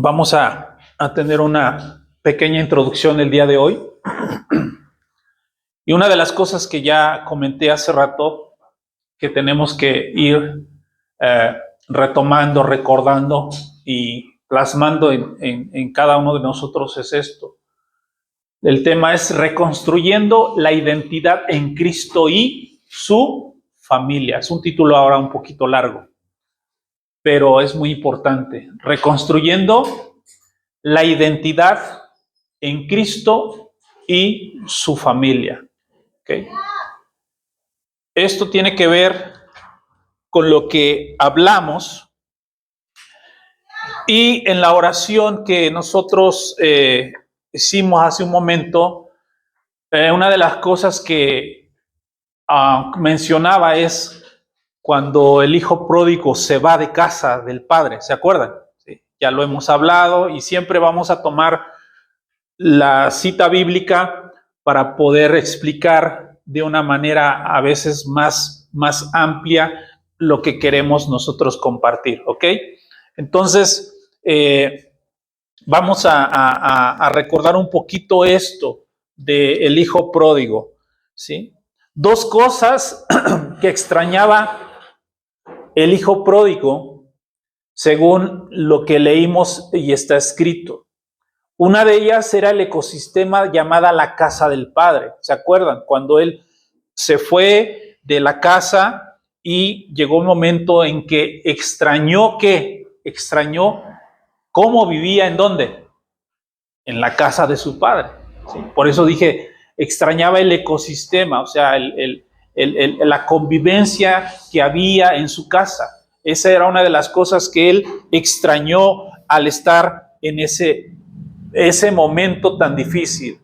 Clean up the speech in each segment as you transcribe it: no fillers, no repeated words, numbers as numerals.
Vamos a tener una pequeña introducción el día de hoy. Y una de las cosas que ya comenté hace rato, que tenemos que ir retomando, recordando y plasmando en cada uno de nosotros es esto. El tema es reconstruyendo la identidad en Cristo y su familia. Es un título ahora un poquito largo, pero es muy importante. Reconstruyendo la identidad en Cristo y su familia. ¿Okay? Esto tiene que ver con lo que hablamos y en la oración que nosotros hicimos hace un momento, una de las cosas que mencionaba es cuando el hijo pródigo se va de casa del padre, ¿se acuerdan? Sí, ya lo hemos hablado y siempre vamos a tomar la cita bíblica para poder explicar de una manera a veces más amplia lo que queremos nosotros compartir, ¿ok? Entonces, vamos a recordar un poquito esto del hijo pródigo, ¿sí? Dos cosas que extrañaba el hijo pródigo, según lo que leímos y está escrito. Una de ellas era el ecosistema llamada la casa del padre. ¿Se acuerdan? Cuando él se fue de la casa y llegó un momento en que extrañó cómo vivía, ¿en dónde? En la casa de su padre. ¿Sí? Por eso dije, extrañaba el ecosistema, o sea, la convivencia que había en su casa. Esa era una de las cosas que él extrañó al estar en ese momento tan difícil.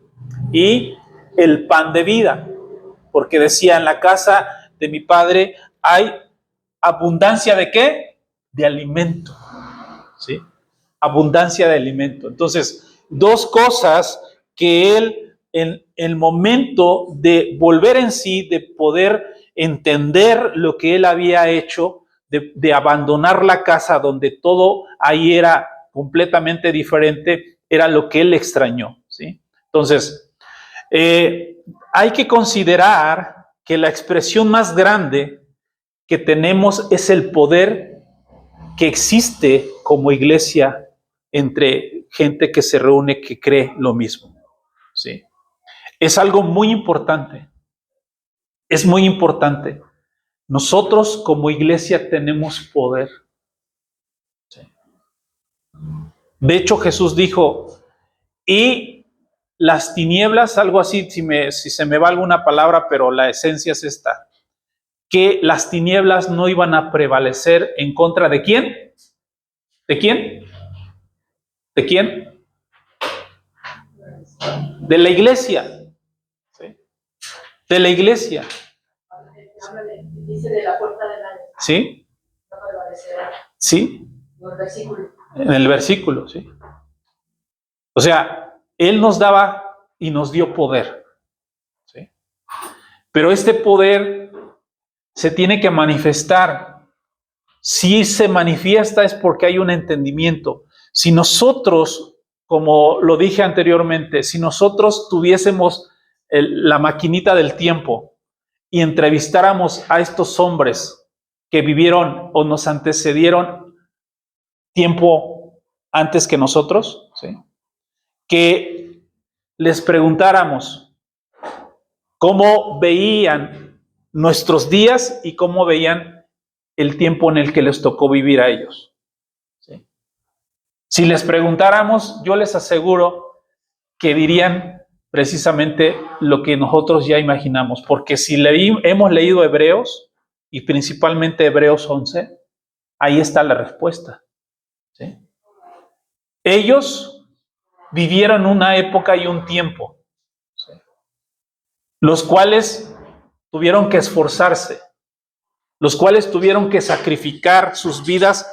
Y el pan de vida, porque decía, en la casa de mi padre hay abundancia de ¿qué? De alimento, ¿sí? Abundancia de alimento. Entonces, dos cosas que él, en el momento de volver en sí, de poder entender lo que él había hecho, de abandonar la casa donde todo ahí era completamente diferente, era lo que él extrañó, ¿sí? Entonces, hay que considerar que la expresión más grande que tenemos es el poder que existe como iglesia entre gente que se reúne, que cree lo mismo, ¿sí? Es algo muy importante, es muy importante. Nosotros como iglesia tenemos poder, ¿sí? De hecho, Jesús dijo, y las tinieblas, algo así, si se me va alguna palabra, pero la esencia es esta, que las tinieblas no iban a prevalecer en contra de ¿quién? ¿De quién? ¿De quién? De la iglesia, ¿sí? De la iglesia. Dice de la puerta del año. ¿Sí? No prevalecerá. ¿Sí? En el versículo. En el versículo, sí. O sea, Él nos daba y nos dio poder, ¿sí? Pero este poder se tiene que manifestar. Si se manifiesta es porque hay un entendimiento. Si nosotros, como lo dije anteriormente, si nosotros tuviésemos la maquinita del tiempo y entrevistáramos a estos hombres que vivieron o nos antecedieron tiempo antes que nosotros, ¿sí? Que les preguntáramos cómo veían nuestros días y cómo veían el tiempo en el que les tocó vivir a ellos, ¿sí? Si les preguntáramos, yo les aseguro que dirían precisamente lo que nosotros ya imaginamos, porque si hemos leído Hebreos, y principalmente Hebreos 11, ahí está la respuesta, ¿sí? Ellos vivieron una época y un tiempo, ¿sí? Los cuales tuvieron que esforzarse, los cuales tuvieron que sacrificar sus vidas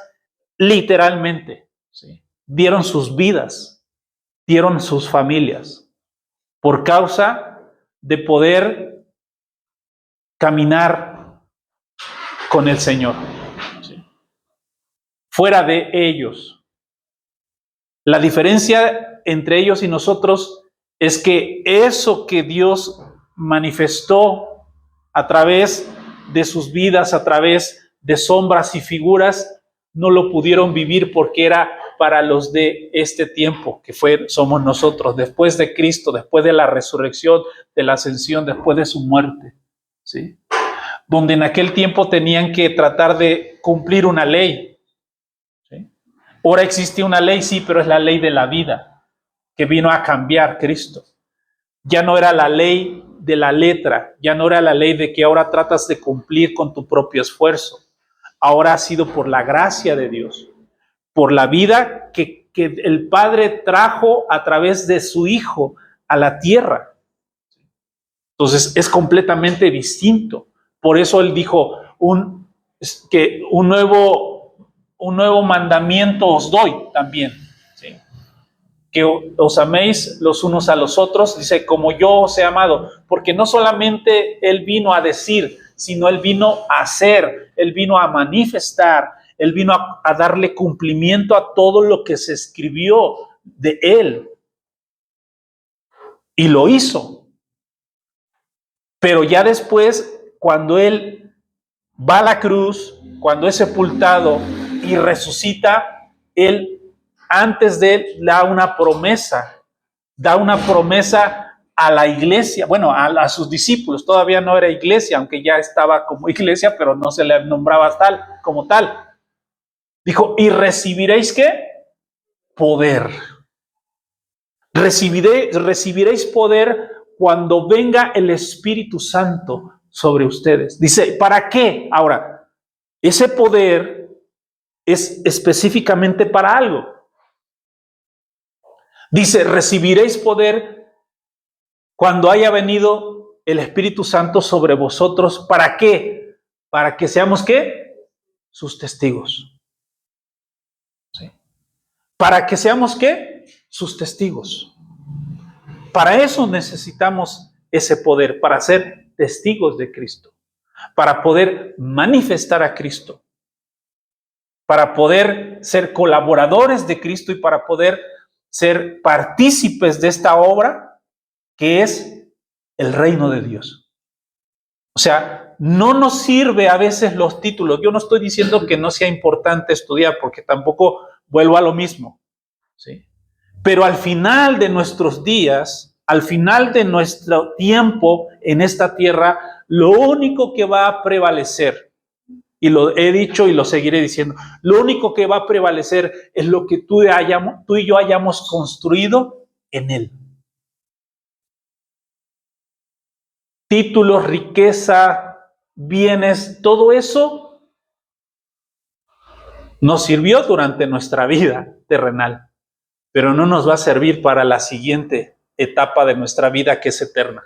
literalmente, ¿sí? Dieron sus vidas, dieron sus familias, por causa de poder caminar con el Señor, ¿sí? Fuera de ellos, La diferencia entre ellos y nosotros es que eso que Dios manifestó a través de sus vidas, a través de sombras y figuras, no lo pudieron vivir porque era para los de este tiempo, que somos nosotros, después de Cristo, después de la resurrección, de la ascensión, después de su muerte, ¿sí? Donde en aquel tiempo tenían que tratar de cumplir una ley, ¿sí? Ahora existe una ley, sí, pero es la ley de la vida, que vino a cambiar Cristo. Ya no era la ley de la letra, ya no era la ley de que ahora tratas de cumplir con tu propio esfuerzo. Ahora ha sido por la gracia de Dios, por la vida que el Padre trajo a través de su Hijo a la tierra. Entonces es completamente distinto. Por eso Él dijo que un nuevo mandamiento os doy también, ¿sí? Que os améis los unos a los otros, dice, como yo os he amado, porque no solamente Él vino a decir, sino Él vino a hacer, Él vino a manifestar, Él vino a darle cumplimiento a todo lo que se escribió de Él. Y lo hizo. Pero ya después, cuando Él va a la cruz, cuando es sepultado y resucita, Él, antes de Él, da una promesa a la iglesia, bueno, a sus discípulos. Todavía no era iglesia, aunque ya estaba como iglesia, pero no se le nombraba tal como tal. Dijo, y recibiréis ¿qué? Poder. Recibiréis poder cuando venga el Espíritu Santo sobre ustedes. Dice, ¿para qué? Ahora, ese poder es específicamente para algo. Dice, recibiréis poder cuando haya venido el Espíritu Santo sobre vosotros. ¿Para qué? Para que seamos ¿qué? Sus testigos. ¿Sí? Para que seamos ¿qué? Sus testigos. Para eso necesitamos ese poder, para ser testigos de Cristo, para poder manifestar a Cristo, para poder ser colaboradores de Cristo y para poder ser partícipes de esta obra que es el reino de Dios. O sea, no nos sirve a veces los títulos. Yo no estoy diciendo que no sea importante estudiar, porque tampoco vuelvo a lo mismo, ¿sí? Pero al final de nuestros días, al final de nuestro tiempo en esta tierra, lo único que va a prevalecer, y lo he dicho y lo seguiré diciendo, lo único que va a prevalecer es lo que tú y yo hayamos construido en Él. Títulos, riqueza, bienes, todo eso nos sirvió durante nuestra vida terrenal, pero no nos va a servir para la siguiente etapa de nuestra vida, que es eterna,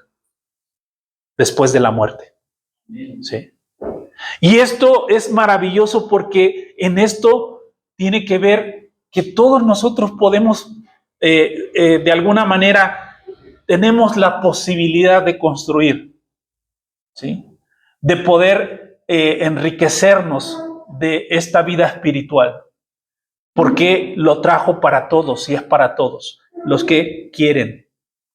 después de la muerte. ¿Sí? Y esto es maravilloso porque en esto tiene que ver que todos nosotros podemos, de alguna manera, tenemos la posibilidad de construir, ¿sí? De poder enriquecernos de esta vida espiritual, porque lo trajo para todos y es para todos, los que quieren,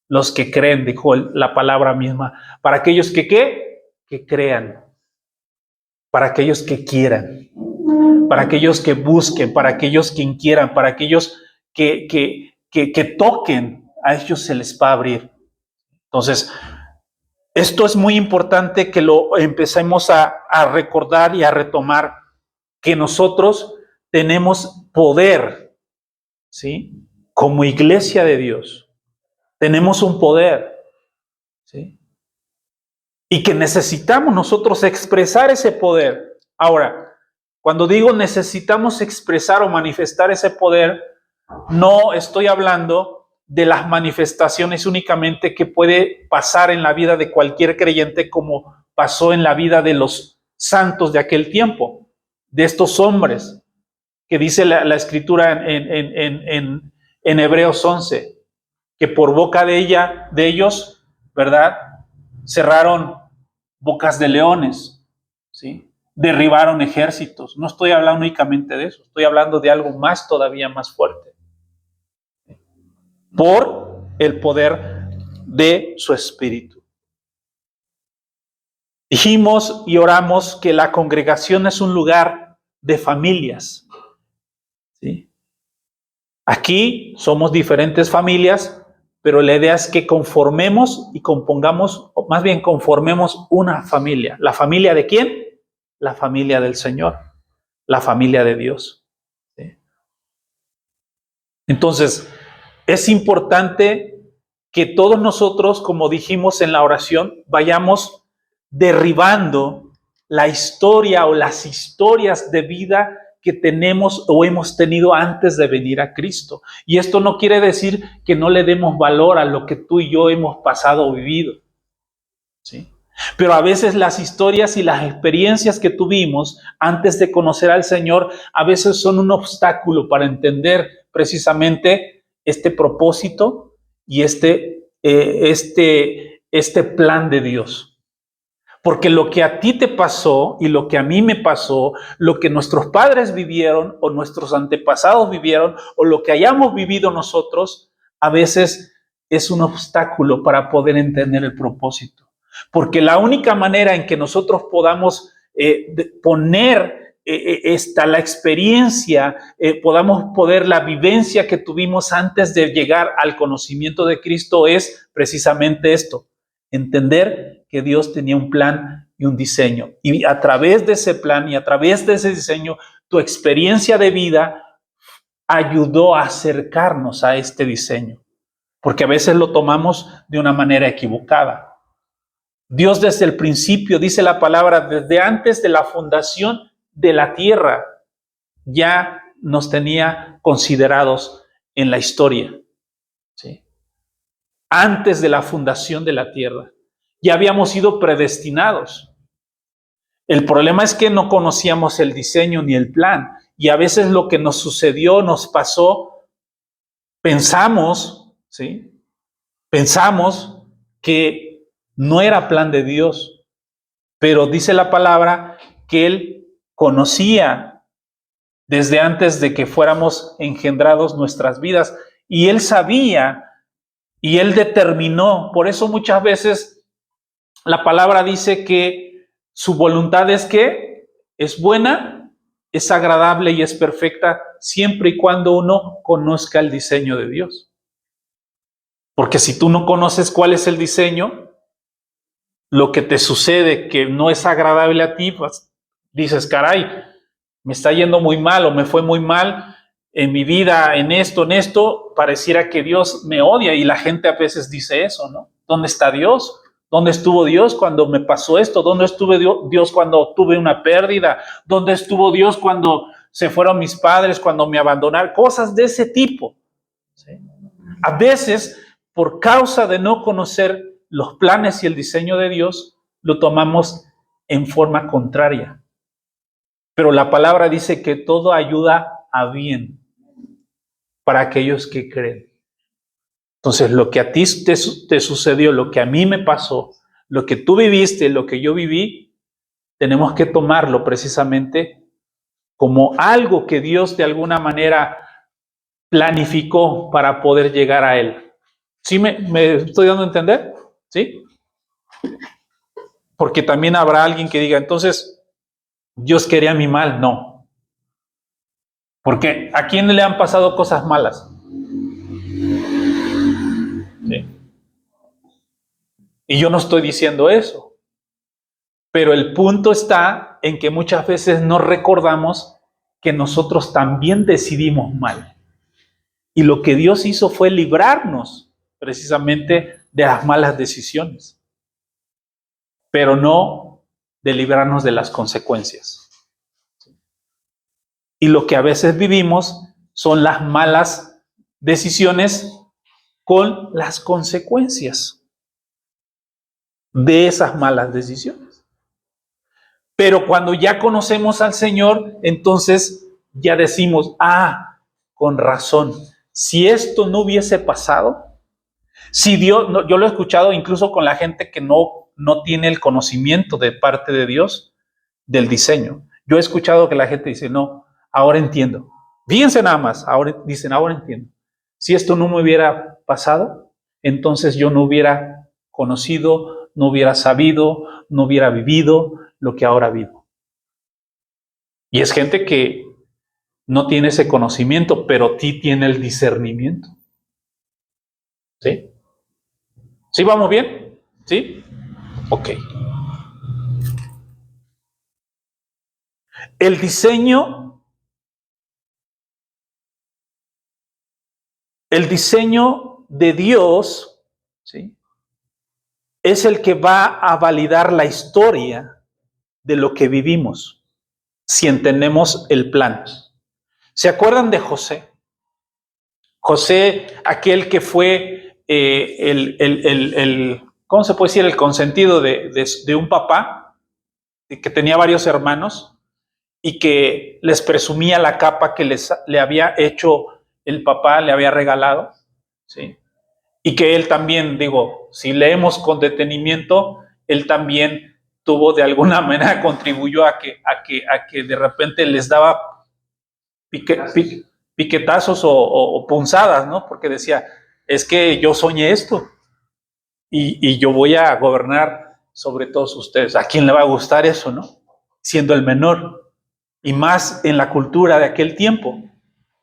los que creen, dijo la palabra misma, para aquellos que crean, para aquellos que quieran, para aquellos que busquen, para aquellos que quieran, para aquellos que toquen, a ellos se les va a abrir. Entonces, esto es muy importante que lo empecemos a recordar y a retomar, que nosotros tenemos poder, ¿sí? Como iglesia de Dios, tenemos un poder, ¿sí? Y que necesitamos nosotros expresar ese poder. Ahora, cuando digo necesitamos expresar o manifestar ese poder, no estoy hablando de las manifestaciones únicamente que puede pasar en la vida de cualquier creyente, como pasó en la vida de los santos de aquel tiempo, de estos hombres, que dice la Escritura en Hebreos 11, que por boca de ellos, ¿verdad?, cerraron bocas de leones, ¿sí? Derribaron ejércitos. No estoy hablando únicamente de eso, estoy hablando de algo más, todavía más fuerte. por el poder de su Espíritu. Dijimos y oramos que la congregación es un lugar de familias, ¿sí? Aquí somos diferentes familias, pero la idea es que conformemos y compongamos, o más bien conformemos una familia. ¿La familia de quién? La familia del Señor, la familia de Dios, ¿sí? Entonces, es importante que todos nosotros, como dijimos en la oración, vayamos derribando la historia o las historias de vida que tenemos o hemos tenido antes de venir a Cristo. Y esto no quiere decir que no le demos valor a lo que tú y yo hemos pasado o vivido, ¿sí? Pero a veces las historias y las experiencias que tuvimos antes de conocer al Señor, a veces son un obstáculo para entender precisamente este propósito y este plan de Dios. Porque lo que a ti te pasó y lo que a mí me pasó, lo que nuestros padres vivieron o nuestros antepasados vivieron o lo que hayamos vivido nosotros, a veces es un obstáculo para poder entender el propósito. Porque la única manera en que nosotros podamos poner la experiencia, podamos poder la vivencia que tuvimos antes de llegar al conocimiento de Cristo es precisamente esto: entender que Dios tenía un plan y un diseño. Y a través de ese plan y a través de ese diseño, tu experiencia de vida ayudó a acercarnos a este diseño. Porque a veces lo tomamos de una manera equivocada. Dios desde el principio, dice la palabra, desde antes de la fundación de la tierra, ya nos tenía considerados en la historia, ¿sí? Antes de la fundación de la tierra. Ya habíamos sido predestinados. El problema es que no conocíamos el diseño ni el plan. Y a veces lo que nos sucedió, nos pasó, pensamos, ¿sí? Pensamos que no era plan de Dios. Pero dice la palabra que Él conocía desde antes de que fuéramos engendrados nuestras vidas. Y Él sabía y Él determinó. Por eso muchas veces la palabra dice que su voluntad es que es buena, es agradable y es perfecta siempre y cuando uno conozca el diseño de Dios. Porque si tú no conoces cuál es el diseño, lo que te sucede que no es agradable a ti, pues dices, caray, me está yendo muy mal o me fue muy mal en mi vida, en esto, pareciera que Dios me odia. Y la gente a veces dice eso, ¿no? ¿Dónde está Dios? ¿Dónde estuvo Dios cuando me pasó esto? ¿Dónde estuvo Dios cuando tuve una pérdida? ¿Dónde estuvo Dios cuando se fueron mis padres, cuando me abandonaron? Cosas de ese tipo, ¿sí? A veces, por causa de no conocer los planes y el diseño de Dios, lo tomamos en forma contraria. Pero la palabra dice que todo ayuda a bien para aquellos que creen. Entonces, lo que a ti te sucedió, lo que a mí me pasó, lo que tú viviste, lo que yo viví, tenemos que tomarlo precisamente como algo que Dios de alguna manera planificó para poder llegar a Él. ¿Sí me estoy dando a entender? ¿Sí? Porque también habrá alguien que diga, entonces, Dios quería mi mal. No. Porque ¿a quién le han pasado cosas malas? ¿Sí? Y yo no estoy diciendo eso. Pero el punto está en que muchas veces no recordamos que nosotros también decidimos mal. Y lo que Dios hizo fue librarnos precisamente de las malas decisiones, pero no de librarnos de las consecuencias. Y lo que a veces vivimos son las malas decisiones con las consecuencias de esas malas decisiones. Pero cuando ya conocemos al Señor, entonces ya decimos, con razón, si esto no hubiese pasado, si Dios, yo lo he escuchado incluso con la gente que no tiene el conocimiento de parte de Dios del diseño. Yo he escuchado que la gente dice, no, ahora entiendo. Fíjense nada más, ahora entiendo. Si esto no me hubiera pasado, entonces yo no hubiera conocido, no hubiera sabido, no hubiera vivido lo que ahora vivo. Y es gente que no tiene ese conocimiento, pero sí tiene el discernimiento. ¿Sí? ¿Sí vamos bien? ¿Sí? Ok. El diseño de Dios, ¿sí?, es el que va a validar la historia de lo que vivimos, si entendemos el plan. ¿Se acuerdan de José? José, aquel que fue ¿cómo se puede decir? El consentido de un papá, que tenía varios hermanos, y que les presumía la capa que le había hecho el papá, le había regalado, ¿sí? Y que él también, digo, si leemos con detenimiento, él también tuvo de alguna manera, contribuyó a que de repente les daba piquetazos o punzadas, ¿no? Porque decía, es que yo soñé esto y yo voy a gobernar sobre todos ustedes. ¿A quién le va a gustar eso, no? Siendo el menor, y más en la cultura de aquel tiempo.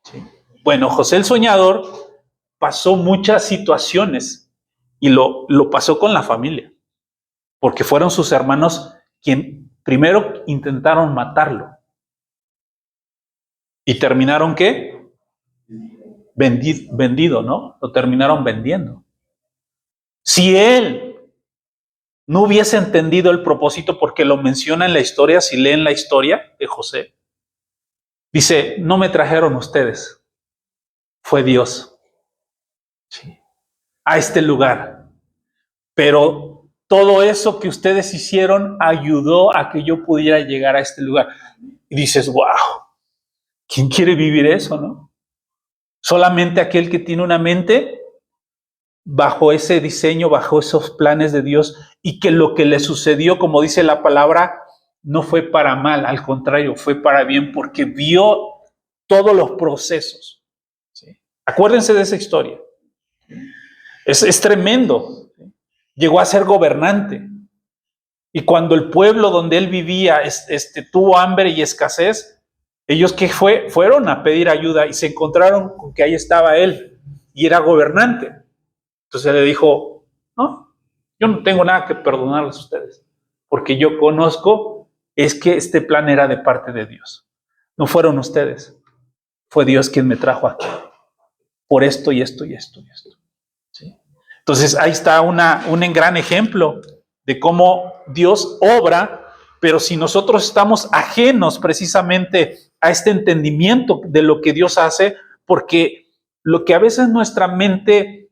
¿Sí? Bueno, José el Soñador pasó muchas situaciones y lo pasó con la familia, porque fueron sus hermanos quien primero intentaron matarlo. ¿Y terminaron qué? Vendido, ¿no? Lo terminaron vendiendo. Si él no hubiese entendido el propósito, porque lo menciona en la historia, si leen la historia de José, dice, no me trajeron ustedes, fue Dios, ¿sí?, a este lugar. Pero todo eso que ustedes hicieron ayudó a que yo pudiera llegar a este lugar. Y dices, wow, ¿quién quiere vivir eso, no? Solamente aquel que tiene una mente bajo ese diseño, bajo esos planes de Dios, y que lo que le sucedió, como dice la palabra, no fue para mal, al contrario, fue para bien, porque vio todos los procesos. ¿Sí? Acuérdense de esa historia. Es tremendo. Llegó a ser gobernante. Y cuando el pueblo donde él vivía tuvo hambre y escasez, ellos ¿qué fue? Fueron a pedir ayuda y se encontraron con que ahí estaba él y era gobernante. Entonces le dijo, no, yo no tengo nada que perdonarles a ustedes, porque yo conozco es que este plan era de parte de Dios. No fueron ustedes, fue Dios quien me trajo aquí, por esto y esto y esto y esto. ¿Sí? Entonces ahí está un gran ejemplo de cómo Dios obra, pero si nosotros estamos ajenos precisamente a este entendimiento de lo que Dios hace, porque lo que a veces nuestra mente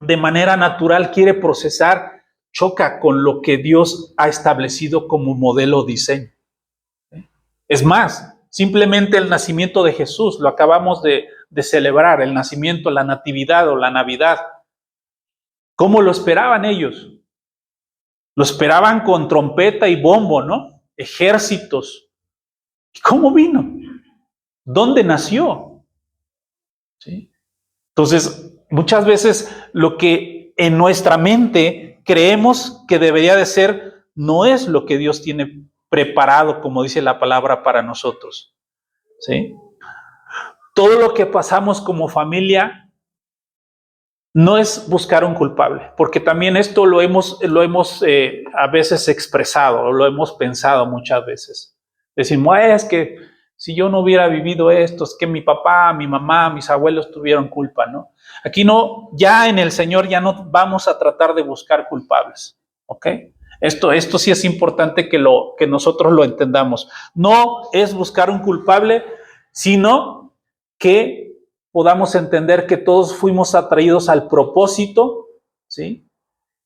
de manera natural quiere procesar, choca con lo que Dios ha establecido como modelo diseño. Es más, simplemente el nacimiento de Jesús, lo acabamos de celebrar, el nacimiento, la natividad o la Navidad. ¿Cómo lo esperaban ellos? Lo esperaban con trompeta y bombo, ¿no? Ejércitos. ¿Y cómo vino? ¿Dónde nació? ¿Sí? Entonces, muchas veces lo que en nuestra mente creemos que debería de ser, no es lo que Dios tiene preparado, como dice la palabra, para nosotros. ¿Sí? Todo lo que pasamos como familia no es buscar un culpable, porque también esto lo hemos a veces expresado, lo hemos pensado muchas veces. Decimos, es que si yo no hubiera vivido esto, es que mi papá, mi mamá, mis abuelos tuvieron culpa, ¿no? Aquí no, ya en el Señor ya no vamos a tratar de buscar culpables, ¿ok? Esto sí es importante que nosotros lo entendamos. No es buscar un culpable, sino que podamos entender que todos fuimos atraídos al propósito, ¿sí?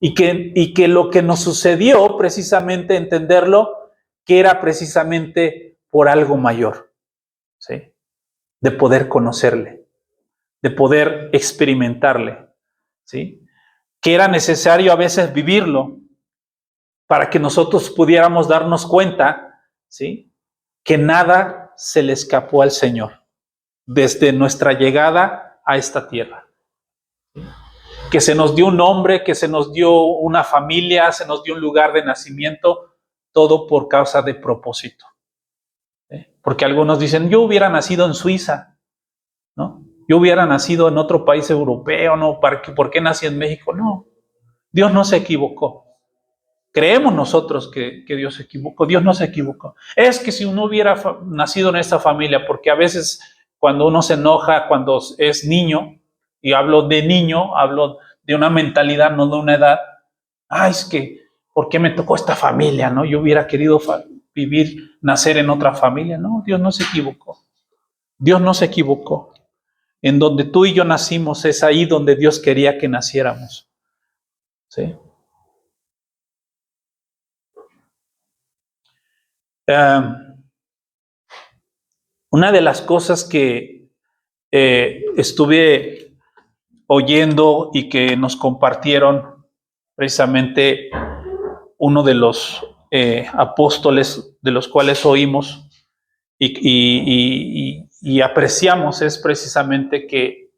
Y que lo que nos sucedió, precisamente entenderlo, que era precisamente por algo mayor, ¿sí? De poder conocerle, de poder experimentarle, ¿sí? Que era necesario a veces vivirlo para que nosotros pudiéramos darnos cuenta, ¿sí?, que nada se le escapó al Señor desde nuestra llegada a esta tierra. que se nos dio un nombre, que se nos dio una familia, se nos dio un lugar de nacimiento, todo por causa de propósito. Porque algunos dicen, yo hubiera nacido en Suiza, ¿no? Yo hubiera nacido en otro país europeo, ¿no? ¿Por qué nací en México? No, Dios no se equivocó. Creemos nosotros que Dios se equivocó. Dios no se equivocó. Es que si uno hubiera nacido en esta familia, porque a veces cuando uno se enoja, cuando es niño, y hablo de niño, hablo de una mentalidad, no de una edad, es que, ¿por qué me tocó esta familia? ¿No? Yo hubiera querido nacer en otra familia. No, Dios no se equivocó. Dios no se equivocó. En donde tú y yo nacimos es ahí donde Dios quería que naciéramos. ¿Sí? Una de las cosas que estuve oyendo y que nos compartieron precisamente uno de los apóstoles de los cuales oímos y apreciamos es precisamente que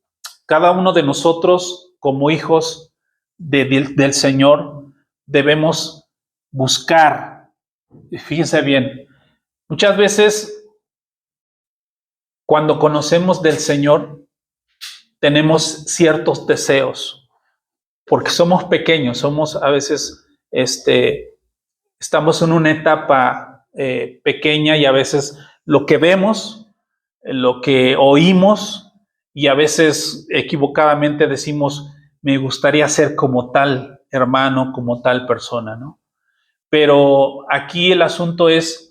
cada uno de nosotros como hijos del Señor debemos buscar, fíjense bien, muchas veces cuando conocemos del Señor tenemos ciertos deseos, porque somos pequeños, somos a veces, estamos en una etapa pequeña y a veces lo que vemos, lo que oímos y a veces equivocadamente decimos, me gustaría ser como tal hermano, como tal persona, ¿no? Pero aquí el asunto es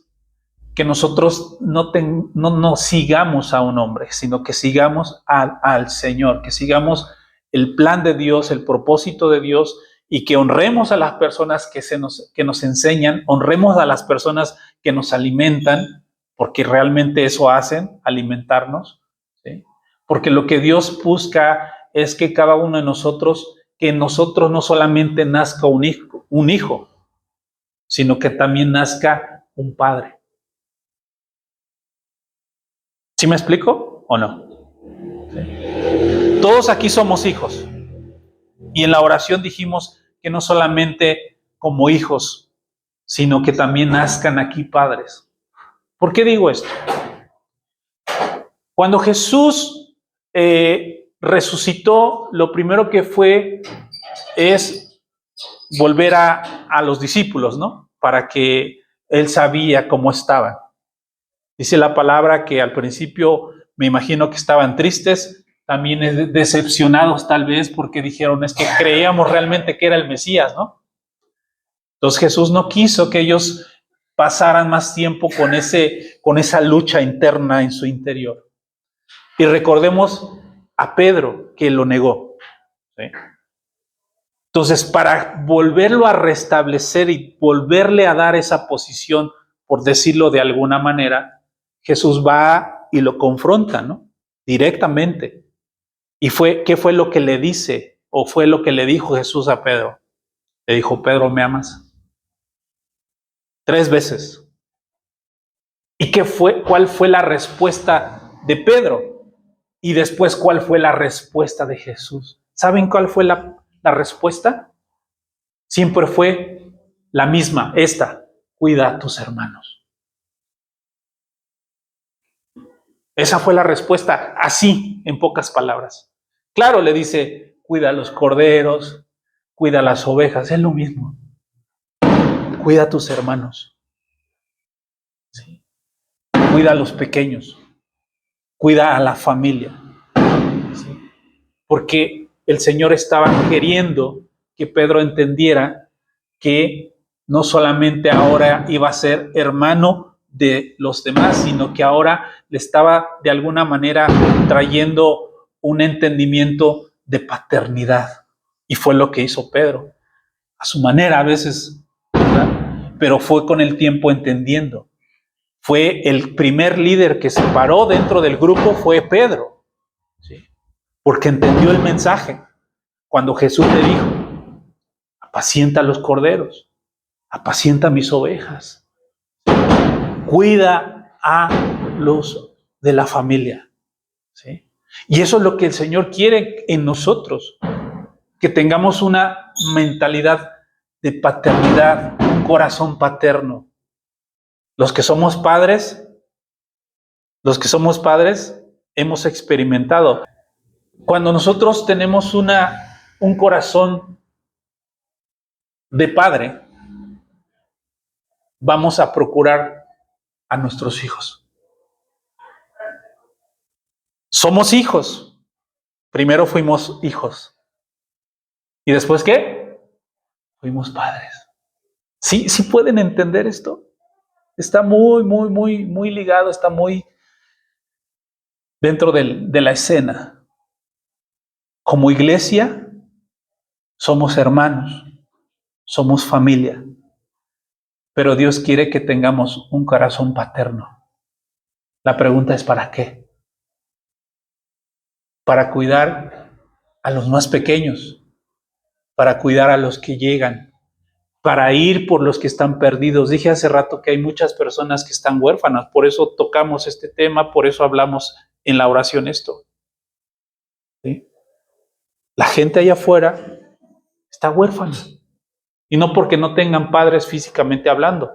que nosotros no sigamos a un hombre, sino que sigamos al Señor, que sigamos el plan de Dios, el propósito de Dios, y que honremos a las personas que nos enseñan, honremos a las personas que nos alimentan, porque realmente eso hacen, alimentarnos, ¿sí? Porque lo que Dios busca es que cada uno de nosotros, que en nosotros no solamente nazca un hijo, sino que también nazca un padre. ¿Sí me explico o no? ¿Sí? Todos aquí somos hijos. Y en la oración dijimos que no solamente como hijos, sino que también nazcan aquí padres. ¿Por qué digo esto? Cuando Jesús resucitó, lo primero que fue es volver a los discípulos, ¿no? Para que él sabía cómo estaban. Dice la palabra que al principio me imagino que estaban tristes, también decepcionados tal vez porque dijeron, es que creíamos realmente que era el Mesías, ¿no? Entonces Jesús no quiso que ellos pasaran más tiempo con esa lucha interna en su interior. Y recordemos a Pedro que lo negó, ¿sí? Entonces, para volverlo a restablecer y volverle a dar esa posición, por decirlo de alguna manera, Jesús va y lo confronta, ¿no? Directamente. ¿Y qué fue lo que le dice o fue lo que le dijo Jesús a Pedro? Le dijo, Pedro, ¿me amas? 3 veces. ¿Y cuál fue la respuesta de Pedro? Y después, ¿cuál fue la respuesta de Jesús? ¿Saben cuál fue la respuesta? Siempre fue la misma, cuida a tus hermanos. Esa fue la respuesta, así, en pocas palabras. Claro, le dice, cuida a los corderos, cuida a las ovejas, es lo mismo. Cuida a tus hermanos. ¿Sí? Cuida a los pequeños. Cuida a la familia. ¿Sí? Porque el Señor estaba queriendo que Pedro entendiera que no solamente ahora iba a ser hermano de los demás, sino que ahora le estaba de alguna manera trayendo un entendimiento de paternidad. Y fue lo que hizo Pedro, a su manera a veces, ¿verdad? Pero fue con el tiempo entendiendo. Fue el primer líder que se paró dentro del grupo, fue Pedro, ¿sí? Porque entendió el mensaje. Cuando Jesús le dijo, apacienta los corderos, apacienta mis ovejas, cuida a los de la familia, ¿sí? Y eso es lo que el Señor quiere en nosotros. que tengamos una mentalidad de paternidad, un corazón paterno. Los que somos padres, hemos experimentado. Cuando nosotros tenemos un corazón de padre, vamos a procurar a nuestros hijos. Somos hijos. Primero fuimos hijos. ¿Y después qué? Fuimos padres. ¿Sí pueden entender esto? Está muy ligado, está muy dentro de la escena. Como iglesia, somos hermanos, somos familia, pero Dios quiere que tengamos un corazón paterno. La pregunta es ¿para qué? Para cuidar a los más pequeños, para cuidar a los que llegan, para ir por los que están perdidos. Dije hace rato que hay muchas personas que están huérfanas, por eso tocamos este tema, por eso hablamos en la oración esto. ¿Sí? La gente allá afuera está huérfana, y no porque no tengan padres físicamente hablando,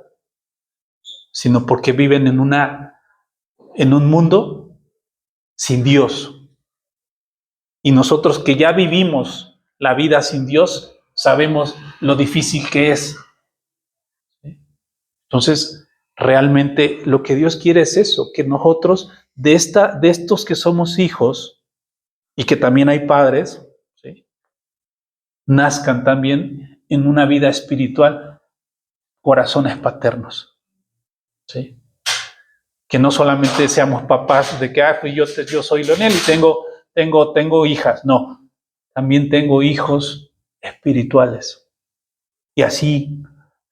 sino porque viven en un mundo sin Dios. Y nosotros que ya vivimos la vida sin Dios, sabemos lo difícil que es. Entonces, realmente lo que Dios quiere es eso, que nosotros, de estos que somos hijos, y que también hay padres, ¿sí?, nazcan también en una vida espiritual corazones paternos. ¿Sí? Que no solamente seamos papás de que pues yo soy Leonel y tengo hijas. No, también tengo hijos espirituales. Y así,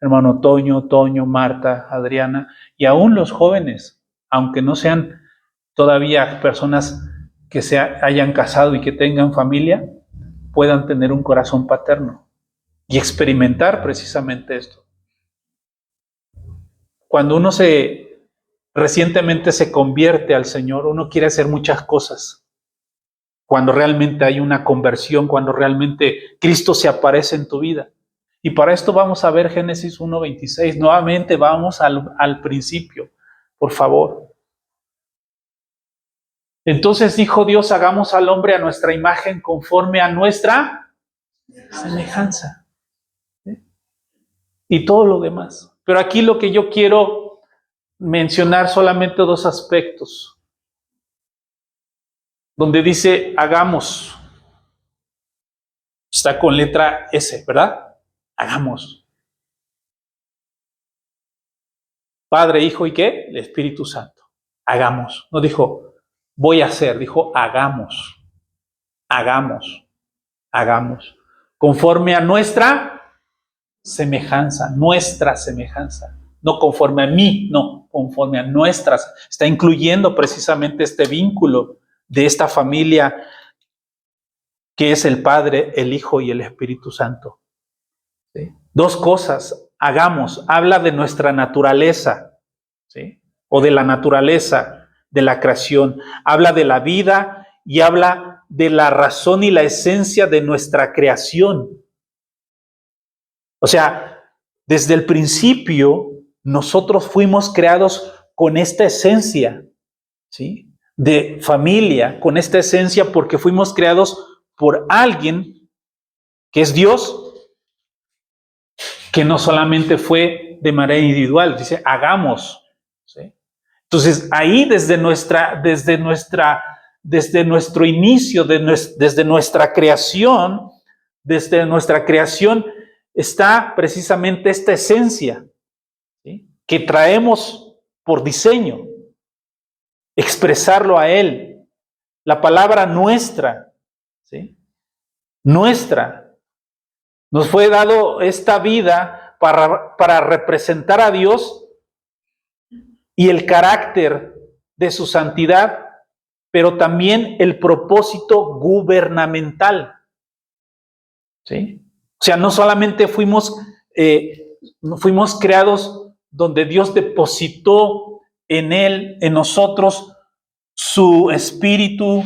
hermano Toño, Marta, Adriana, y aún los jóvenes, aunque no sean todavía personas que se hayan casado y que tengan familia, puedan tener un corazón paterno y experimentar precisamente esto. Cuando uno recientemente se convierte al Señor, uno quiere hacer muchas cosas. Cuando realmente hay una conversión, cuando realmente Cristo se aparece en tu vida. Y para esto vamos a ver Génesis 1:26. Nuevamente vamos al principio, por favor. Entonces dijo Dios, hagamos al hombre a nuestra imagen conforme a nuestra semejanza. ¿Sí? Y todo lo demás. Pero aquí lo que yo quiero mencionar solamente dos aspectos. Donde dice hagamos. Está con letra S, ¿verdad? Hagamos. Padre, Hijo y ¿qué? El Espíritu Santo. Hagamos. No dijo voy a hacer, dijo hagamos. Hagamos. Hagamos. Conforme a nuestra semejanza. No conforme a mí, no, conforme a nuestras. Está incluyendo precisamente este vínculo de esta familia que es el Padre, el Hijo y el Espíritu Santo. ¿Sí? Dos cosas, hagamos, habla de nuestra naturaleza, ¿sí?, o de la naturaleza de la creación, habla de la vida y habla de la razón y la esencia de nuestra creación. O sea, desde el principio nosotros fuimos creados con esta esencia, ¿sí?, de familia, con esta esencia porque fuimos creados por alguien que es Dios, que no solamente fue de manera individual, dice hagamos. ¿Sí? Entonces ahí desde nuestro inicio, desde nuestra creación está precisamente esta esencia, ¿sí?, que traemos por diseño, expresarlo a Él. La palabra nuestra, ¿sí?, nuestra. Nos fue dado esta vida para representar a Dios y el carácter de su santidad, pero también el propósito gubernamental. ¿Sí? O sea, no solamente fuimos creados donde Dios depositó en Él, en nosotros, su espíritu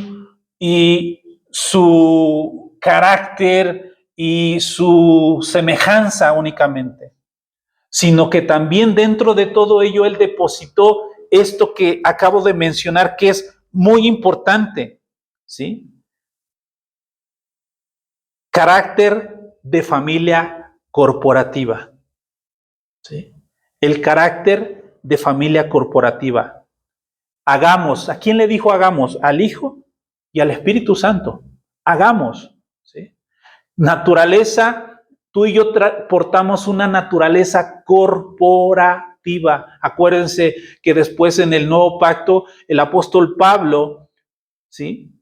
y su carácter y su semejanza únicamente, sino que también dentro de todo ello Él depositó esto que acabo de mencionar, que es muy importante, ¿sí? Carácter de familia corporativa, ¿sí? El carácter de familia corporativa. Hagamos, ¿a quién le dijo hagamos? Al Hijo y al Espíritu Santo. Hagamos, ¿sí? Naturaleza, tú y yo portamos una naturaleza corporativa. Acuérdense que después en el Nuevo Pacto el apóstol Pablo, ¿sí?,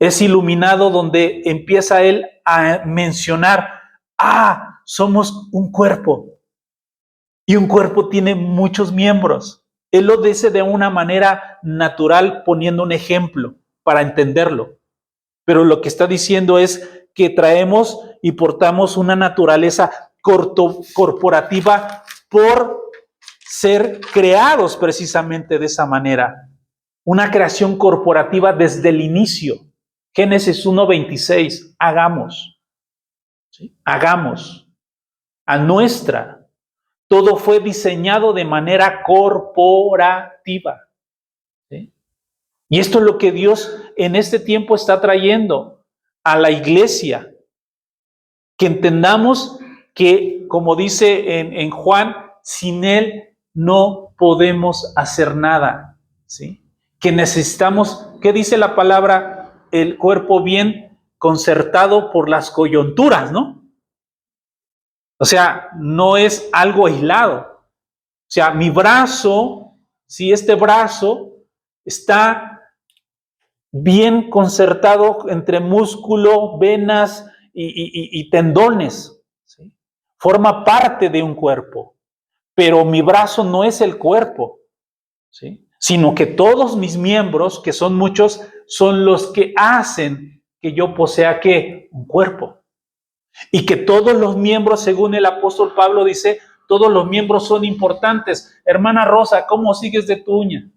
es iluminado donde empieza él a mencionar, somos un cuerpo y un cuerpo tiene muchos miembros. Él lo dice de una manera natural poniendo un ejemplo para entenderlo. Pero lo que está diciendo es que traemos y portamos una naturaleza corporativa por ser creados precisamente de esa manera. Una creación corporativa desde el inicio. Génesis 1:26, hagamos. ¿Sí? Hagamos. A nuestra. Todo fue diseñado de manera corporativa. ¿Sí? Y esto es lo que Dios en este tiempo está trayendo a la iglesia. Que entendamos que, como dice en Juan, sin Él no podemos hacer nada. ¿Sí? Que necesitamos, ¿qué dice la palabra? El cuerpo bien concertado por las coyunturas, ¿no? O sea, no es algo aislado. O sea, mi brazo, si este brazo está bien concertado entre músculo, venas y tendones, ¿sí? Forma parte de un cuerpo, pero mi brazo no es el cuerpo, ¿sí?, sino que todos mis miembros, que son muchos, son los que hacen que yo posea, ¿qué? Un cuerpo. Y que todos los miembros, según el apóstol Pablo dice, todos los miembros son importantes. Hermana Rosa, ¿cómo sigues de tu uña?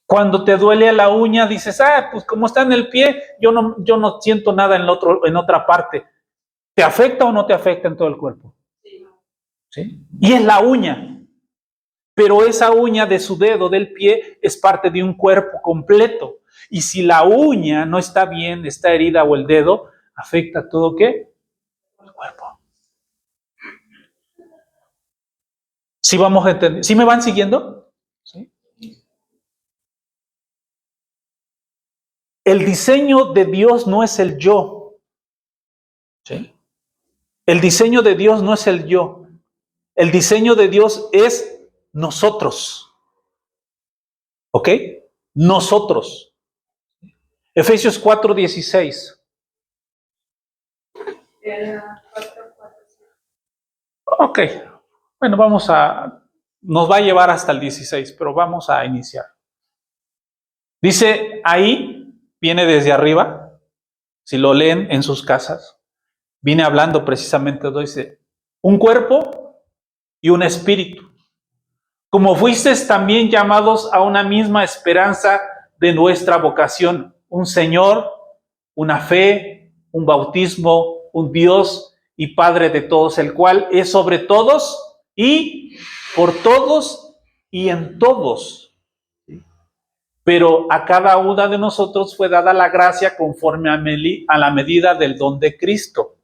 Cuando te duele la uña, dices, pues como está en el pie, yo no siento nada en otra parte. ¿Te afecta o no te afecta en todo el cuerpo? ¿Sí? Y es la uña. Pero esa uña de su dedo, del pie, es parte de un cuerpo completo. Y si la uña no está bien, está herida o el dedo, afecta todo ¿qué? El cuerpo. ¿Sí vamos a entender? ¿Sí me van siguiendo? ¿Sí? El diseño de Dios no es el yo. ¿Sí? El diseño de Dios no es el yo. El diseño de Dios es nosotros. ¿Ok? Nosotros. Efesios 4:16. Ok. Bueno, nos va a llevar hasta el 16, pero vamos a iniciar. Dice ahí, viene desde arriba, si lo leen en sus casas, viene hablando precisamente, dice, un cuerpo y un espíritu. Como fuisteis también llamados a una misma esperanza de nuestra vocación, un Señor, una fe, un bautismo, un Dios y Padre de todos, el cual es sobre todos y por todos y en todos. Pero a cada una de nosotros fue dada la gracia conforme a la medida del don de Cristo.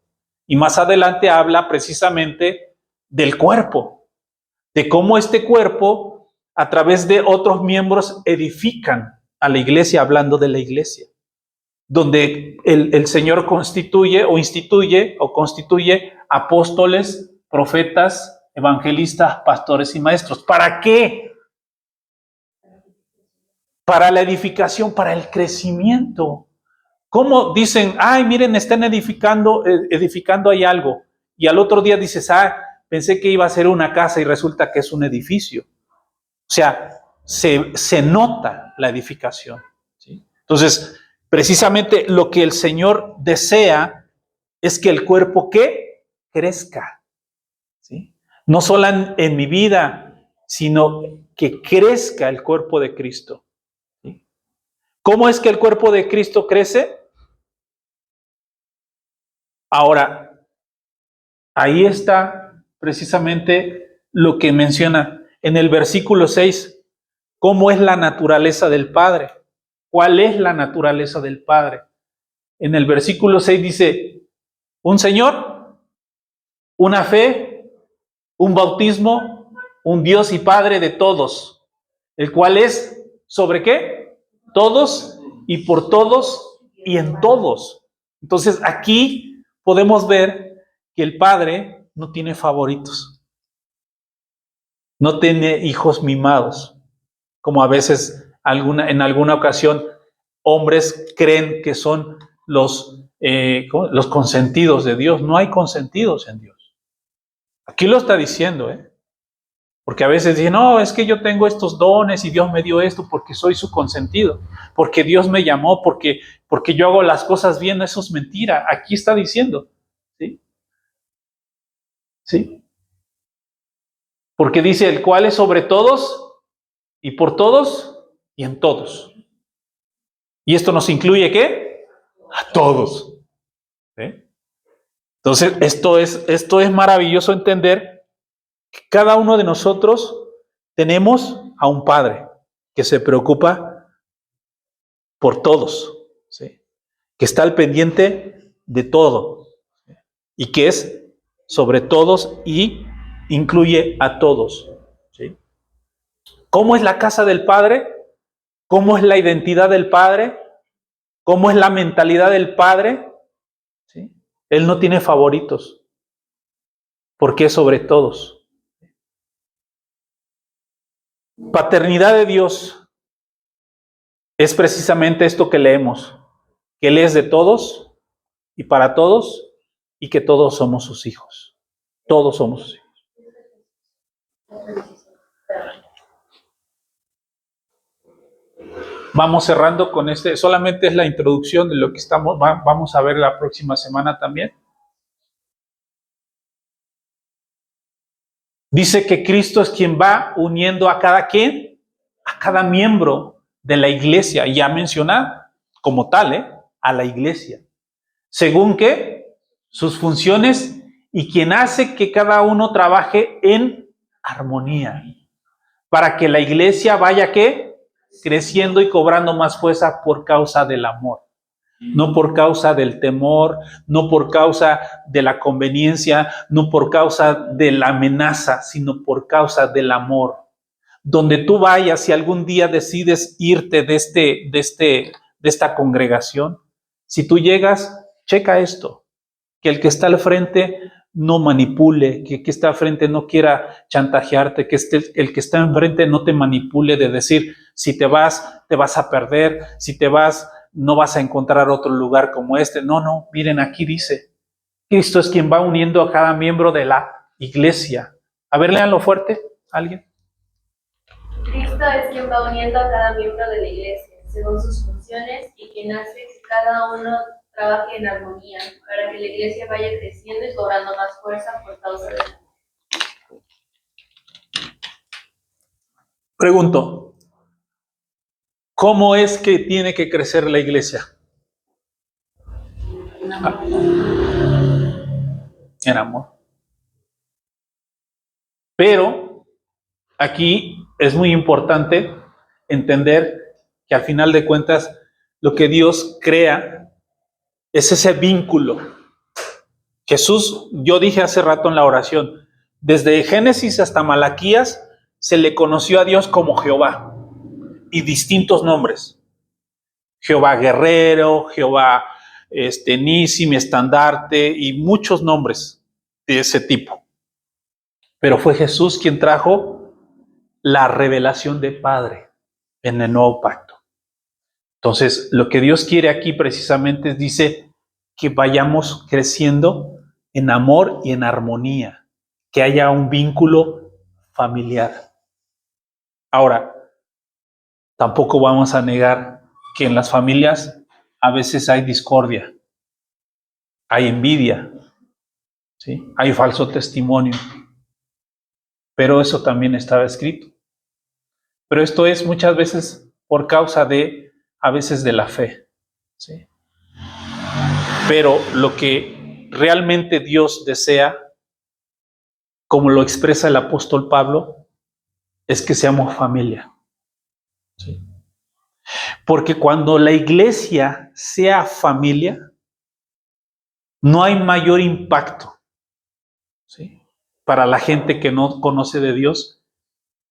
Y más adelante habla precisamente del cuerpo, de cómo este cuerpo, a través de otros miembros, edifican a la iglesia, hablando de la iglesia, donde el Señor constituye apóstoles, profetas, evangelistas, pastores y maestros. ¿Para qué? Para la edificación, para el crecimiento. ¿Cómo dicen, miren, están edificando ahí algo? Y al otro día dices, pensé que iba a ser una casa y resulta que es un edificio. O sea, se nota la edificación, ¿sí? Entonces, precisamente lo que el Señor desea es que el cuerpo ¿qué? Crezca, ¿sí? No solo en mi vida, sino que crezca el cuerpo de Cristo. ¿Sí? ¿Cómo es que el cuerpo de Cristo crece? Ahora, ahí está precisamente lo que menciona en el versículo 6, cómo es la naturaleza del Padre. ¿Cuál es la naturaleza del Padre? En el versículo 6 dice, un Señor, una fe, un bautismo, un Dios y Padre de todos, el cual es, ¿sobre qué? Todos y por todos y en todos. Entonces aquí podemos ver que el Padre no tiene favoritos, no tiene hijos mimados, como a veces en alguna ocasión hombres creen que son los consentidos de Dios. No hay consentidos en Dios. Aquí lo está diciendo, porque a veces dicen, no, es que yo tengo estos dones y Dios me dio esto porque soy su consentido, porque Dios me llamó, porque yo hago las cosas bien. Eso es mentira. Aquí está diciendo, ¿sí? ¿Sí? Porque dice, el cual es sobre todos y por todos y en todos. ¿Y esto nos incluye qué? A todos. ¿Sí? Entonces, esto es maravilloso entender que cada uno de nosotros tenemos a un Padre que se preocupa por todos, ¿sí? Que está al pendiente de todo, ¿sí? Y que es sobre todos y incluye a todos, ¿sí? ¿Cómo es la casa del Padre? ¿Cómo es la identidad del Padre? ¿Cómo es la mentalidad del Padre? ¿Sí? Él no tiene favoritos, porque es sobre todos. Paternidad de Dios es precisamente esto que leemos, que Él es de todos y para todos y que todos somos sus hijos. Todos somos sus hijos. Vamos cerrando con solamente es la introducción de lo que vamos a ver la próxima semana también. Dice que Cristo es quien va uniendo a cada quien, a cada miembro de la iglesia, y ya mencionado como tal, a la iglesia. Según que sus funciones y quien hace que cada uno trabaje en armonía, para que la iglesia vaya ¿qué? Creciendo y cobrando más fuerza por causa del amor. No por causa del temor, no por causa de la conveniencia, no por causa de la amenaza, sino por causa del amor. Donde tú vayas, si algún día decides irte de esta congregación, si tú llegas, checa esto, que el que está al frente no manipule, que el que está al frente no quiera chantajearte, que el que está enfrente no te manipule de decir, si te vas a perder, si te vas, no vas a encontrar otro lugar como este. No, miren, aquí dice, Cristo es quien va uniendo a cada miembro de la iglesia. A ver, léanlo fuerte, ¿alguien? Cristo es quien va uniendo a cada miembro de la iglesia, según sus funciones, y quien hace que cada uno trabaje en armonía, para que la iglesia vaya creciendo y cobrando más fuerza por causa de la... Pregunto, ¿cómo es que tiene que crecer la iglesia? En amor. Pero aquí es muy importante entender que al final de cuentas lo que Dios crea es ese vínculo. Jesús, yo dije hace rato en la oración, desde Génesis hasta Malaquías se le conoció a Dios como Jehová y distintos nombres. Jehová guerrero, Jehová Nisi, mi estandarte y muchos nombres de ese tipo. Pero fue Jesús quien trajo la revelación del Padre en el nuevo pacto. Entonces, lo que Dios quiere aquí precisamente es, dice, que vayamos creciendo en amor y en armonía, que haya un vínculo familiar. Ahora, tampoco vamos a negar que en las familias a veces hay discordia, hay envidia, ¿sí? Hay falso testimonio, pero eso también estaba escrito. Pero esto es muchas veces por causa a veces de la fe, ¿sí? Pero lo que que realmente Dios desea, como lo expresa el apóstol Pablo, es que seamos familia. ¿Sí? Porque cuando la iglesia sea familia, no hay mayor impacto, ¿sí?, para la gente que no conoce de Dios,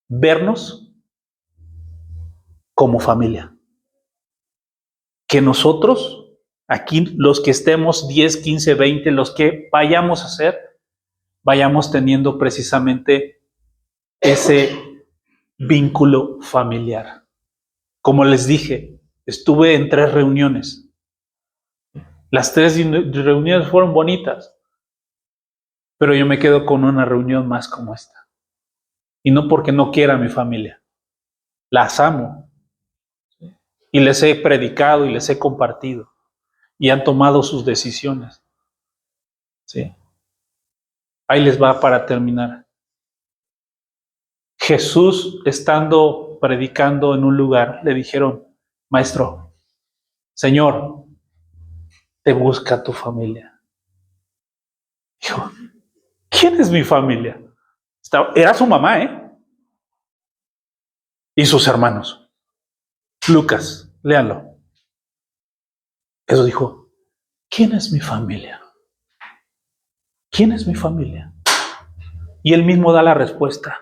vernos como familia. Que nosotros, aquí los que estemos 10, 15, 20, los que vayamos a hacer, vayamos teniendo precisamente ese vínculo familiar. Como les dije, estuve en 3 reuniones. Las 3 reuniones fueron bonitas, pero yo me quedo con una reunión más como esta. Y no porque no quiera a mi familia. Las amo. Y les he predicado y les he compartido. Y han tomado sus decisiones. ¿Sí? Ahí les va para terminar. Jesús, estando predicando en un lugar, le dijeron: Maestro, Señor, te busca tu familia. Dijo: ¿quién es mi familia? Era su mamá, y sus hermanos. Lucas, léanlo. Eso dijo: ¿quién es mi familia? ¿Quién es mi familia? Y él mismo da la respuesta: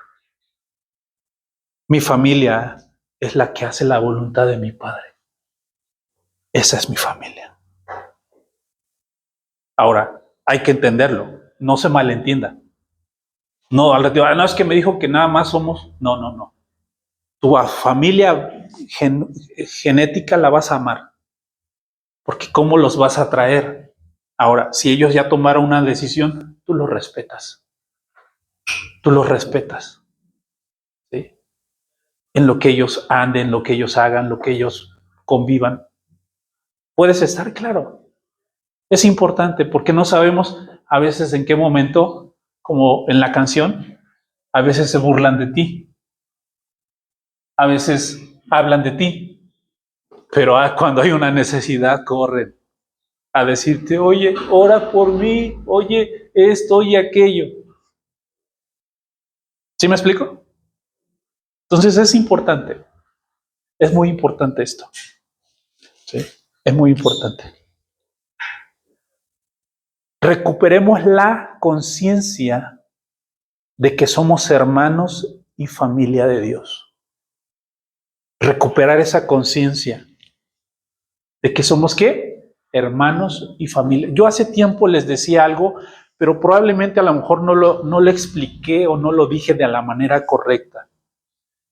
mi familia es la que hace la voluntad de mi Padre. Esa es mi familia. Ahora, hay que entenderlo, no se malentienda. No, no es que me dijo que nada más somos. No. Tu familia genética la vas a amar, porque ¿cómo los vas a traer? Ahora, si ellos ya tomaron una decisión, tú los respetas. Tú los respetas. ¿Sí? En lo que ellos anden, lo que ellos hagan, lo que ellos convivan. Puedes estar claro. Es importante porque no sabemos a veces en qué momento, como en la canción, a veces se burlan de ti. A veces hablan de ti. Pero cuando hay una necesidad, corren a decirte: oye, ora por mí, oye, esto y aquello. ¿Sí me explico? Entonces es importante. Es muy importante esto. ¿Sí? Es muy importante. Recuperemos la conciencia de que somos hermanos y familia de Dios. Recuperar esa conciencia de que somos, ¿qué? Hermanos y familia. Yo hace tiempo les decía algo, pero probablemente a lo mejor no lo expliqué o no lo dije de la manera correcta.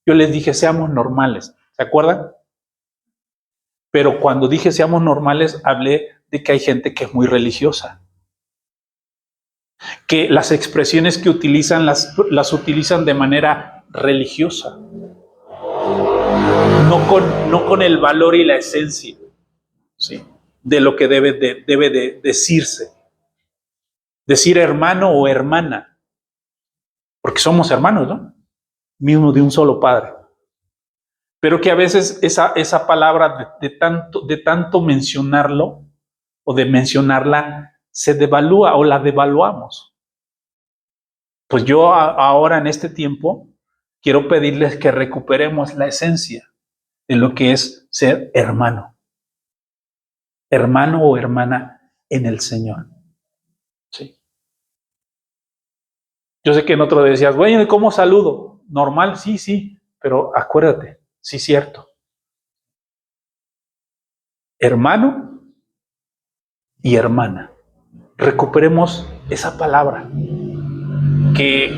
Yo les dije: seamos normales. ¿Se acuerdan? Pero cuando dije seamos normales, hablé de que hay gente que es muy religiosa. Que las expresiones que utilizan las utilizan de manera religiosa. No con el valor y la esencia, ¿sí?, de lo que debe de decirse. Decir hermano o hermana, porque somos hermanos, ¿no? Mismo de un solo Padre. Pero que a veces esa palabra de tanto mencionarlo o de mencionarla se devalúa o la devaluamos. Pues yo ahora en este tiempo quiero pedirles que recuperemos la esencia de lo que es ser hermano. Hermano o hermana en el Señor. Sí. Yo sé que en otro decías: bueno, ¿cómo saludo? Normal, sí, pero acuérdate, sí, cierto. Hermano y hermana. Recuperemos esa palabra que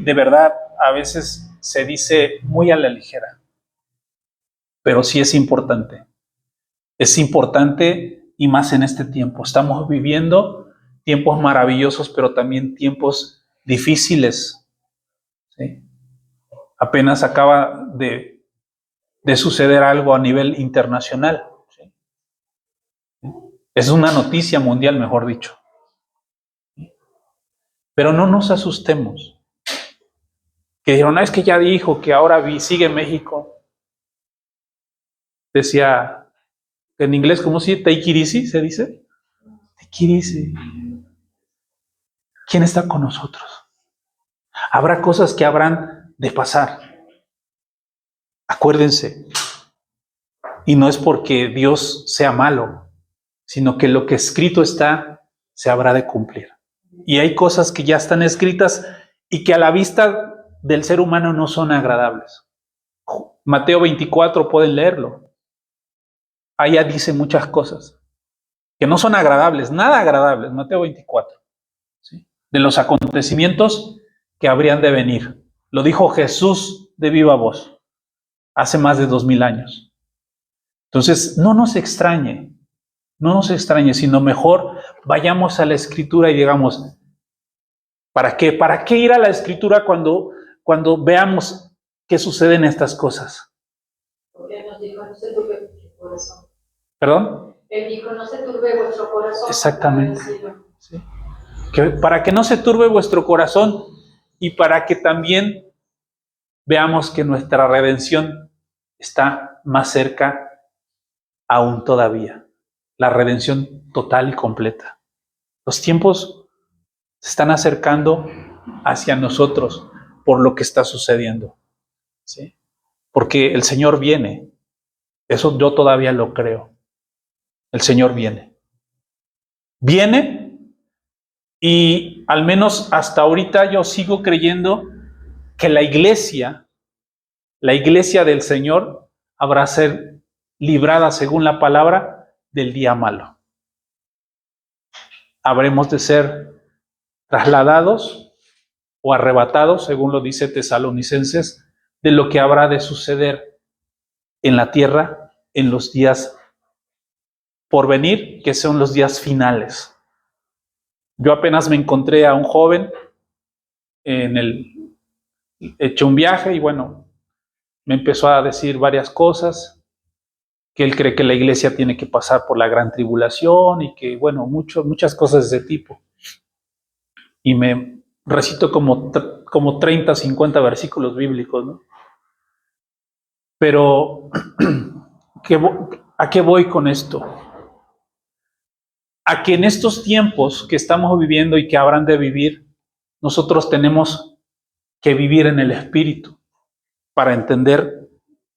de verdad a veces se dice muy a la ligera, pero sí es importante. Es importante, y más en este tiempo. Estamos viviendo tiempos maravillosos, pero también tiempos difíciles. ¿Sí? Apenas acaba de suceder algo a nivel internacional. ¿Sí? Es una noticia mundial, mejor dicho. Pero no nos asustemos. Que dijeron: es que ya dijo que ahora sigue México. Decía en inglés, ¿cómo se dice? Take it easy, se dice. Aquí dice, ¿quién está con nosotros? Habrá cosas que habrán de pasar. Acuérdense, y no es porque Dios sea malo, sino que lo que escrito está, se habrá de cumplir. Y hay cosas que ya están escritas y que a la vista del ser humano no son agradables. Mateo 24, pueden leerlo. Allá dice muchas cosas que no son agradables, nada agradables. Mateo 24. ¿Sí? De los acontecimientos que habrían de venir. Lo dijo Jesús de viva voz hace más de 2000 años. Entonces, no nos extrañe, sino mejor vayamos a la Escritura y digamos, ¿para qué? ¿Para qué ir a la Escritura cuando veamos que suceden estas cosas? Porque nos dijo, no se turbe vuestro corazón. ¿Perdón? Él dijo, no se turbe vuestro corazón. Exactamente. Sí. Para que no se turbe vuestro corazón y para que también veamos que nuestra redención está más cerca aún todavía. La redención total y completa. Los tiempos se están acercando hacia nosotros por lo que está sucediendo. ¿Sí? Porque el Señor viene. Eso yo todavía lo creo. El Señor viene. Viene y al menos hasta ahorita yo sigo creyendo que la iglesia del Señor habrá de ser librada según la palabra del día malo. Habremos de ser trasladados o arrebatados, según lo dice Tesalonicenses, de lo que habrá de suceder en la tierra en los días por venir, que son los días finales. Yo apenas me encontré a un joven hecho un viaje y bueno, me empezó a decir varias cosas, que él cree que la iglesia tiene que pasar por la gran tribulación y que, bueno, muchas cosas de ese tipo. Y me recito como 30, 50 versículos bíblicos, ¿no? Pero, ¿a qué voy con esto? A que en estos tiempos que estamos viviendo y que habrán de vivir, nosotros tenemos que vivir en el Espíritu para entender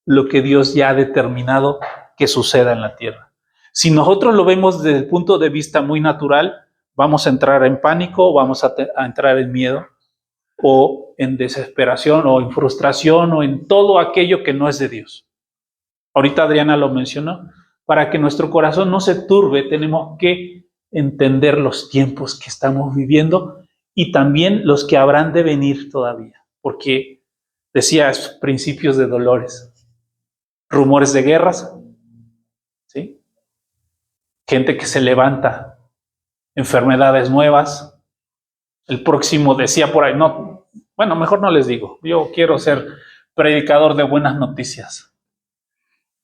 lo que Dios ya ha determinado que suceda en la tierra. Si nosotros lo vemos desde el punto de vista muy natural, vamos a entrar en pánico, vamos a entrar en miedo, o en desesperación, o en frustración, o en todo aquello que no es de Dios. Ahorita Adriana lo mencionó. Para que nuestro corazón no se turbe, tenemos que entender los tiempos que estamos viviendo y también los que habrán de venir todavía. Porque decía, principios de dolores, rumores de guerras, ¿sí? Gente que se levanta, enfermedades nuevas. El próximo decía por ahí, no, bueno, mejor no les digo, yo quiero ser predicador de buenas noticias,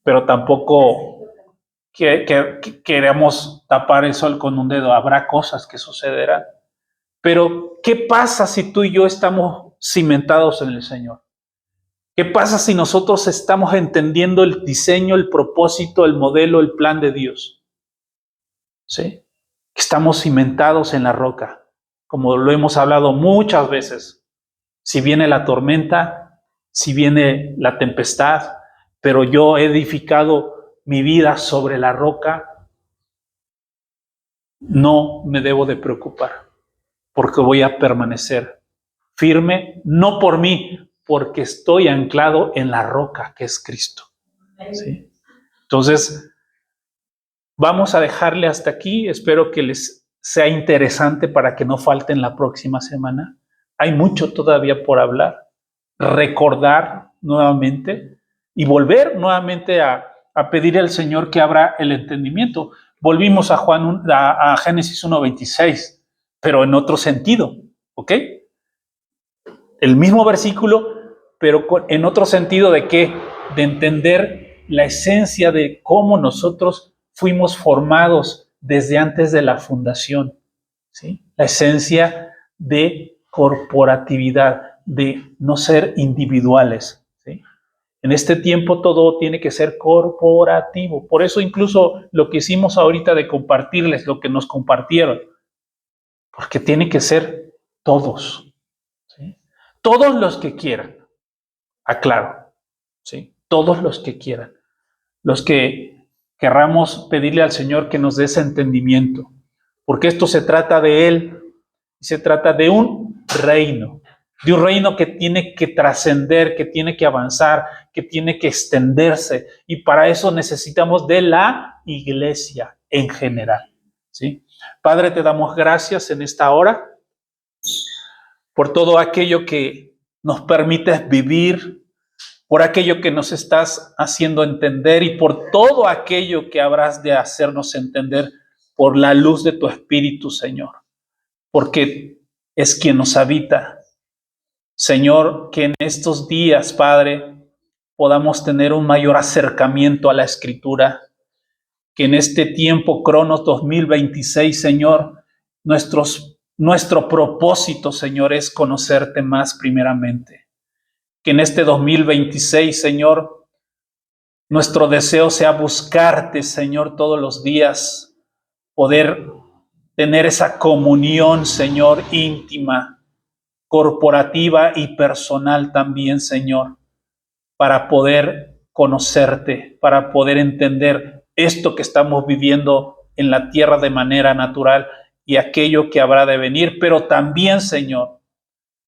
pero tampoco queremos tapar el sol con un dedo. Habrá cosas que sucederán. Pero, ¿qué pasa si tú y yo estamos cimentados en el Señor? ¿Qué pasa si nosotros estamos entendiendo el diseño, el propósito, el modelo, el plan de Dios? ¿Sí? Estamos cimentados en la roca, como lo hemos hablado muchas veces. Si viene la tormenta, si viene la tempestad, pero yo he edificado mi vida sobre la roca, no me debo de preocupar, porque voy a permanecer firme, no por mí, porque estoy anclado en la roca que es Cristo. ¿Sí? Entonces, vamos a dejarle hasta aquí. Espero que les sea interesante para que no falten la próxima semana. Hay mucho todavía por hablar, recordar nuevamente y volver nuevamente a pedir al Señor que abra el entendimiento. Volvimos a Génesis 1:26, pero en otro sentido, ¿ok? El mismo versículo, pero en otro sentido de qué, de entender la esencia de cómo nosotros fuimos formados desde antes de la fundación, ¿sí? La esencia de corporatividad, de no ser individuales, ¿sí? En este tiempo todo tiene que ser corporativo. Por eso incluso lo que hicimos ahorita de compartirles, lo que nos compartieron, porque tiene que ser todos, ¿sí? Todos los que quieran, aclaro, ¿sí? Todos los que quieran, los que querramos pedirle al Señor que nos dé ese entendimiento, porque esto se trata de Él, se trata de un reino que tiene que trascender, que tiene que avanzar, que tiene que extenderse, y para eso necesitamos de la iglesia en general, ¿sí? Padre, te damos gracias en esta hora por todo aquello que nos permites vivir, por aquello que nos estás haciendo entender y por todo aquello que habrás de hacernos entender por la luz de tu Espíritu, Señor, porque es quien nos habita. Señor, que en estos días, Padre, podamos tener un mayor acercamiento a la Escritura, que en este tiempo, Cronos 2026, Señor, nuestro propósito, Señor, es conocerte más primeramente. Que en este 2026, Señor, nuestro deseo sea buscarte, Señor, todos los días, poder tener esa comunión, Señor, íntima, corporativa y personal también, Señor, para poder conocerte, para poder entender esto que estamos viviendo en la tierra de manera natural y aquello que habrá de venir, pero también, Señor,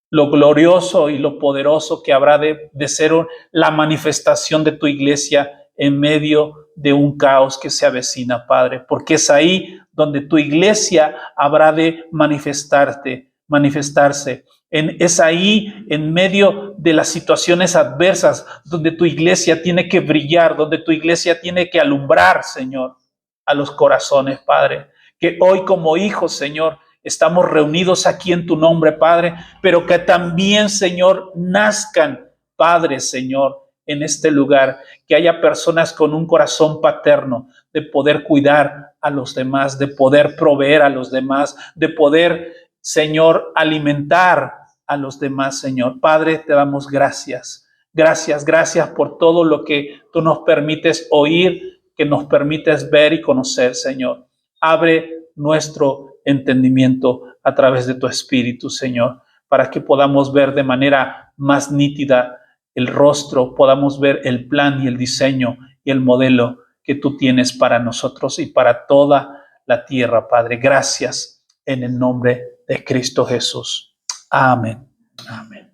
lo glorioso y lo poderoso que habrá de ser la manifestación de tu iglesia en medio de un caos que se avecina, Padre, porque es ahí donde tu iglesia habrá de manifestarse. Es ahí, en medio de las situaciones adversas, donde tu iglesia tiene que brillar, donde tu iglesia tiene que alumbrar, Señor, a los corazones, Padre. Que hoy como hijos, Señor, estamos reunidos aquí en tu nombre, Padre, pero que también, Señor, nazcan, Padre, Señor, en este lugar, que haya personas con un corazón paterno de poder cuidar a los demás, de poder proveer a los demás, de poder, Señor, alimentar a los demás, Señor. Padre, te damos gracias. Gracias por todo lo que tú nos permites oír, que nos permites ver y conocer, Señor. Abre nuestro entendimiento a través de tu Espíritu, Señor, para que podamos ver de manera más nítida el rostro, podamos ver el plan y el diseño y el modelo que tú tienes para nosotros y para toda la tierra, Padre. Gracias en el nombre de Cristo Jesús. Amén. Amén.